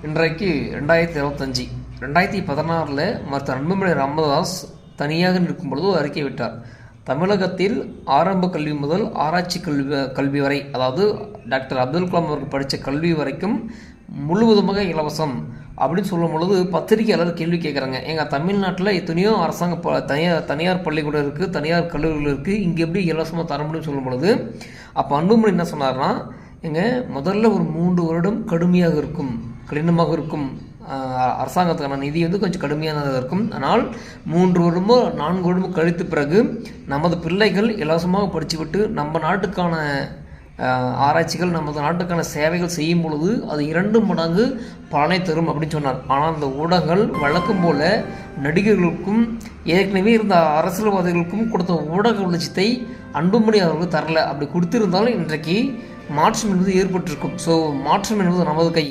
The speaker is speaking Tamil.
இன்றைக்கு 2025 2016 மருத்துவர் அன்புமணி ராமதாஸ் தனியாக நிற்கும் பொழுது ஒரு அறிக்கை விட்டார். தமிழகத்தில் ஆரம்ப கல்வி முதல் ஆராய்ச்சி கல்வி வரை, அதாவது டாக்டர் அப்துல் கலாம் அவர்கள் படித்த கல்வி வரைக்கும் முழுவதுமாக இலவசம் அப்படின்னு சொல்லும் பொழுது பத்திரிகையாளர் கேள்வி கேட்குறாங்க. எங்கள் தமிழ்நாட்டில் எத்தனையோ அரசாங்க தனியார் பள்ளிக்கூடம் இருக்குது, தனியார் கல்லூரிகள் இருக்குது, இங்கே எப்படி இலவசமாக தர முடியும்னு சொல்லும் பொழுது அப்போ அன்புமணி என்ன சொன்னார்னா, முதல்ல ஒரு 3 வருடம் கடினமாக இருக்கும், அரசாங்கத்துக்கான நிதி கொஞ்சம் கடுமையானதாக இருக்கும். ஆனால் 3 வருடமோ 4 வருடமோ கழித்த பிறகு நமது பிள்ளைகள் இலவசமாக படித்துவிட்டு நம்ம நாட்டுக்கான ஆராய்ச்சிகள், நமது நாட்டுக்கான சேவைகள் செய்யும் பொழுது அது 2 மடங்கு பலனை தரும் அப்படின்னு சொன்னார். ஆனால் அந்த ஊடகங்கள் வழக்கம் போல நடிகர்களுக்கும் ஏற்கனவே இருந்த அரசியல்வாதிகளுக்கும் கொடுத்த ஊடக வெளிச்சத்தை அன்புமணி அவர்களுக்கு தரல. அப்படி கொடுத்திருந்தாலும் இன்றைக்கு மாற்றம் என்பது ஏற்பட்டிருக்கும். ஸோ மாற்றம் என்பது நமது கை.